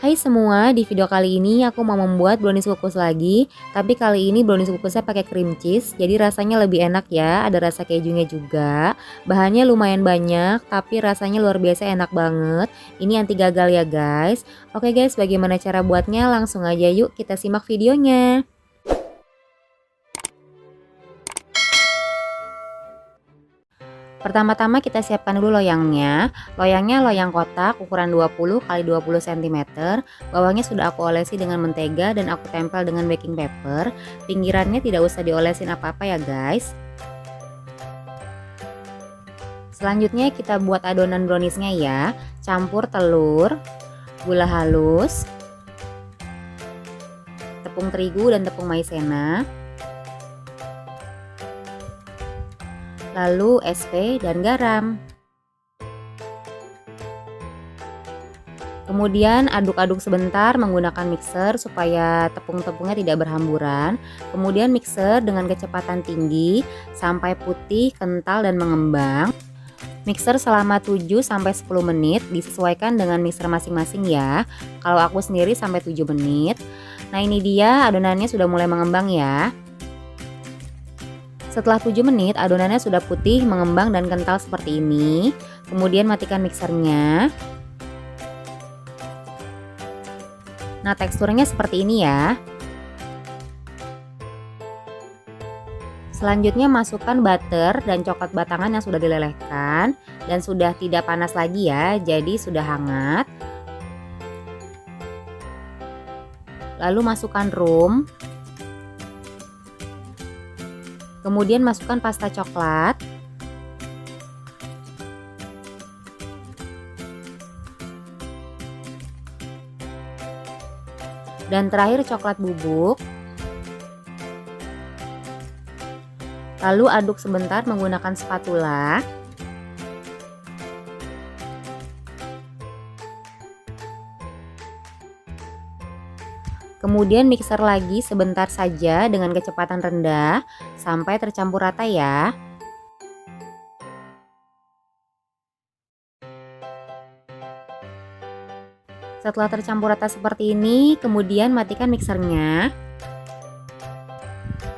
Hai semua, di video kali ini aku mau membuat brownies kukus lagi. Tapi kali ini brownies kukusnya pakai cream cheese, jadi rasanya lebih enak ya. Ada rasa kejunya juga. Bahannya lumayan banyak, tapi rasanya luar biasa enak banget. Ini anti gagal ya guys. Oke guys, bagaimana cara buatnya? Langsung aja yuk kita simak videonya. Pertama-tama kita siapkan dulu loyangnya. Loyangnya loyang kotak ukuran 20 x 20 cm. Bawahnya sudah aku olesi dengan mentega dan aku tempel dengan baking paper. Pinggirannya tidak usah diolesin apa-apa ya guys. Selanjutnya kita buat adonan browniesnya ya. Campur telur, gula halus, tepung terigu dan tepung maizena, lalu SP dan garam. Kemudian aduk-aduk sebentar menggunakan mixer supaya tepung-tepungnya tidak berhamburan. Kemudian mixer dengan kecepatan tinggi sampai putih, kental dan mengembang. Mixer selama 7-10 menit, disesuaikan dengan mixer masing-masing ya. Kalau aku sendiri sampai 7 menit. Nah ini dia adonannya sudah mulai mengembang ya. Setelah 7 menit adonannya sudah putih, mengembang dan kental seperti ini. Kemudian matikan mixernya. Nah teksturnya seperti ini ya. Selanjutnya masukkan butter dan coklat batangan yang sudah dilelehkan dan sudah tidak panas lagi ya, jadi sudah hangat. Lalu masukkan rum. Kemudian masukkan pasta coklat. Dan terakhir coklat bubuk. Lalu aduk sebentar menggunakan spatula. Kemudian mixer lagi sebentar saja dengan kecepatan rendah sampai tercampur rata ya. Setelah tercampur rata seperti ini, kemudian matikan mixernya.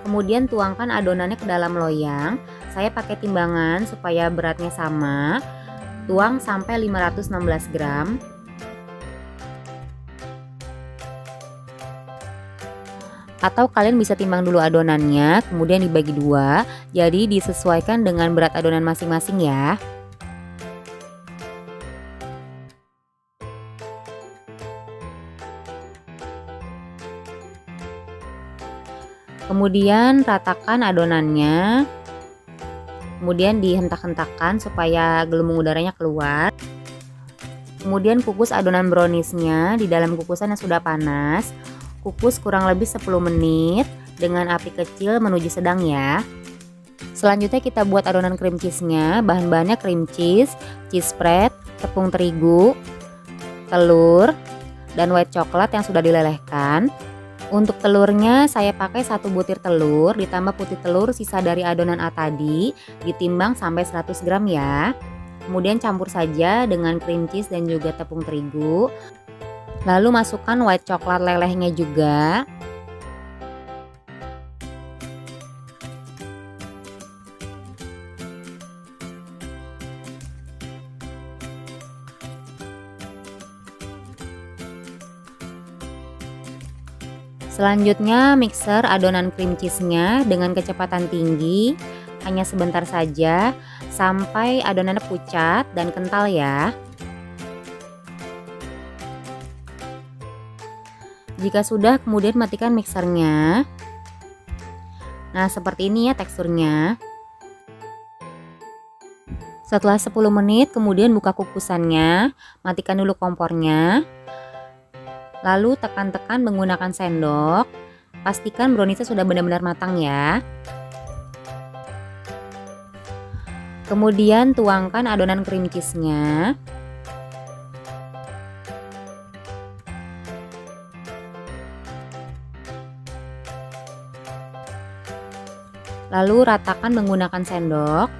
Kemudian tuangkan adonannya ke dalam loyang. Saya pakai timbangan supaya beratnya sama. Tuang sampai 516 gram. Atau kalian bisa timbang dulu adonannya, kemudian dibagi dua. Jadi disesuaikan dengan berat adonan masing-masing ya. Kemudian ratakan adonannya. Kemudian dihentak-hentakkan supaya gelembung udaranya keluar. Kemudian kukus adonan browniesnya di dalam kukusan yang sudah panas. Kukus kurang lebih 10 menit dengan api kecil menuju sedang ya. Selanjutnya kita buat adonan cream cheese-nya. Bahan-bahannya cream cheese, cheese spread, tepung terigu, telur, dan white coklat yang sudah dilelehkan. Untuk telurnya saya pakai 1 butir telur ditambah putih telur sisa dari adonan A tadi, ditimbang sampai 100 gram ya. Kemudian campur saja dengan cream cheese dan juga tepung terigu. Lalu masukkan white coklat lelehnya juga. Selanjutnya mixer adonan cream cheese-nya dengan kecepatan tinggi, hanya sebentar saja sampai adonannya pucat dan kental ya. Jika sudah, kemudian matikan mixernya. Nah seperti ini ya teksturnya. Setelah 10 menit kemudian buka kukusannya, matikan dulu kompornya. Lalu tekan-tekan menggunakan sendok. Pastikan browniesnya sudah benar-benar matang ya. Kemudian tuangkan adonan cream cheese-nya. Lalu ratakan menggunakan sendok.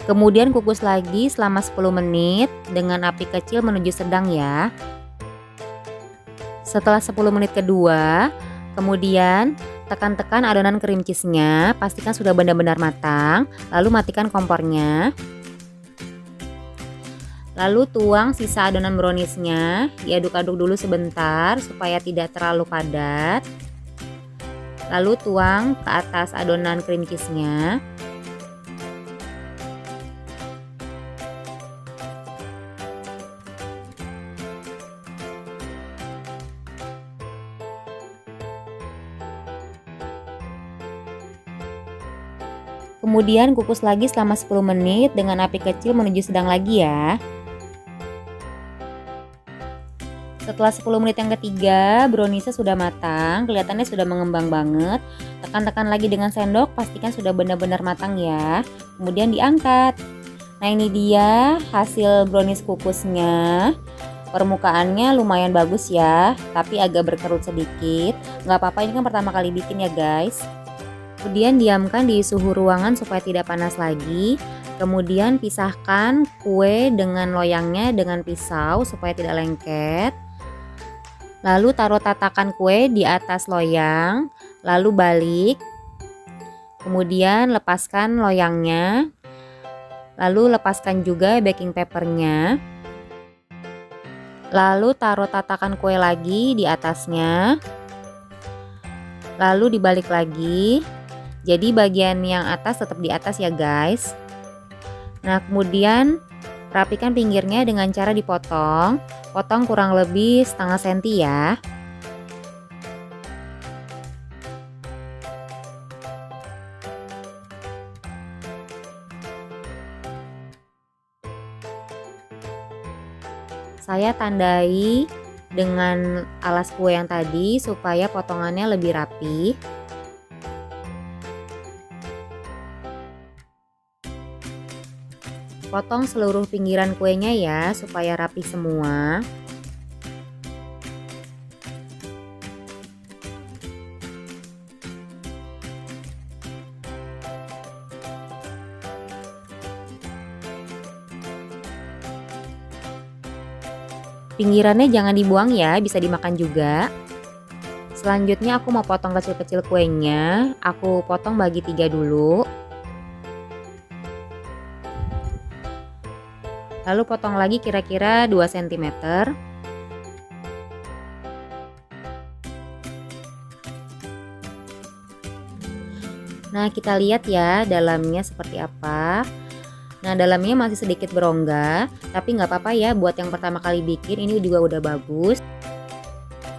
Kemudian kukus lagi selama 10 menit dengan api kecil menuju sedang ya. Setelah 10 menit kedua, kemudian tekan-tekan adonan cream cheese-nya, pastikan sudah benar-benar matang, lalu matikan kompornya. Lalu tuang sisa adonan brownies-nya, diaduk-aduk dulu sebentar supaya tidak terlalu padat. Lalu tuang ke atas adonan cream cheese-nya. Kemudian kukus lagi selama 10 menit dengan api kecil menuju sedang lagi ya. Setelah 10 menit yang ketiga, browniesnya sudah matang, kelihatannya sudah mengembang banget. Tekan-tekan lagi dengan sendok, pastikan sudah benar-benar matang ya. Kemudian diangkat. Nah, ini dia hasil brownies kukusnya. Permukaannya lumayan bagus ya, tapi agak berkerut sedikit. Nggak apa-apa, ini kan pertama kali bikin ya guys. Kemudian diamkan di suhu ruangan supaya tidak panas lagi. Kemudian pisahkan kue dengan loyangnya dengan pisau supaya tidak lengket. Lalu taruh tatakan kue di atas loyang, lalu balik. Kemudian lepaskan loyangnya. Lalu lepaskan juga baking papernya. Lalu taruh tatakan kue lagi di atasnya. Lalu dibalik lagi. Jadi bagian yang atas tetap di atas ya guys. Nah, kemudian rapikan pinggirnya dengan cara dipotong. Potong kurang lebih setengah senti ya. Saya tandai dengan alas kue yang tadi supaya potongannya lebih rapi. Potong seluruh pinggiran kuenya ya supaya rapi semua. Pinggirannya jangan dibuang ya, bisa dimakan juga. Selanjutnya aku mau potong kecil-kecil kuenya. Aku potong bagi 3 dulu. Lalu potong lagi kira-kira 2 cm. Nah, kita lihat ya dalamnya seperti apa. Nah, dalamnya masih sedikit berongga, tapi nggak apa-apa ya, buat yang pertama kali bikin ini juga udah bagus.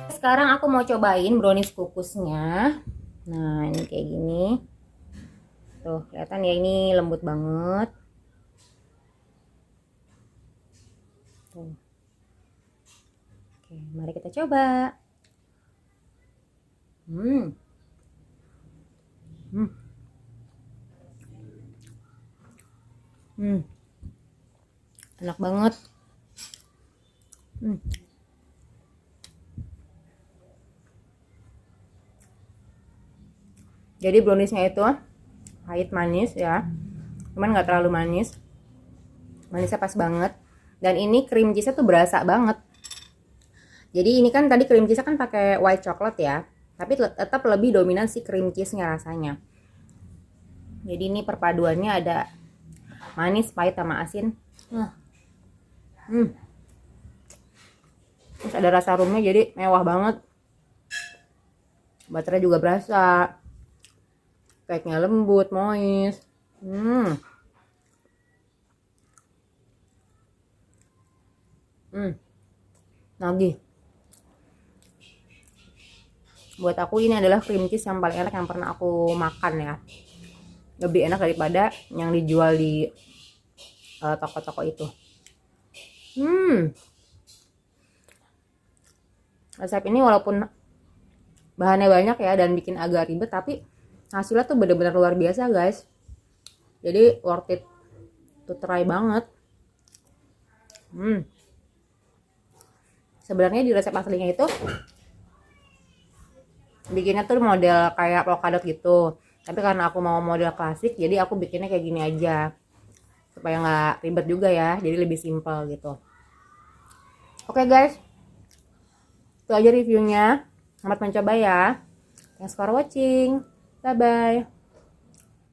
Sekarang aku mau cobain brownies kukusnya. Nah, ini kayak gini. Tuh, kelihatan ya, ini lembut banget. Tuh. Oke, mari kita coba. Enak banget. Jadi browniesnya itu pahit manis ya, cuman nggak terlalu manis. Manisnya pas banget. Dan ini cream cheese-nya tuh berasa banget. Jadi ini kan tadi cream cheese-nya kan pakai white chocolate ya, tapi tetap lebih dominan si cream cheese-nya rasanya. Jadi ini perpaduannya ada manis, pahit sama asin. Terus ada rasa rumnya, jadi mewah banget. Butternya juga berasa. Cake-nya lembut, moist. Nagih. Buat aku ini adalah cream cheese yang paling enak yang pernah aku makan ya. Lebih enak daripada yang dijual di toko-toko itu. Resep ini walaupun bahannya banyak ya dan bikin agak ribet, tapi hasilnya tuh bener-bener luar biasa guys. Jadi worth it to try banget. Sebenarnya di resep aslinya itu bikinnya tuh model kayak polkadot gitu, tapi karena aku mau model klasik, jadi aku bikinnya kayak gini aja. supaya nggak ribet juga ya, jadi lebih simpel gitu. Oke guys, itu aja reviewnya. Selamat mencoba ya. Thanks for watching. Bye bye.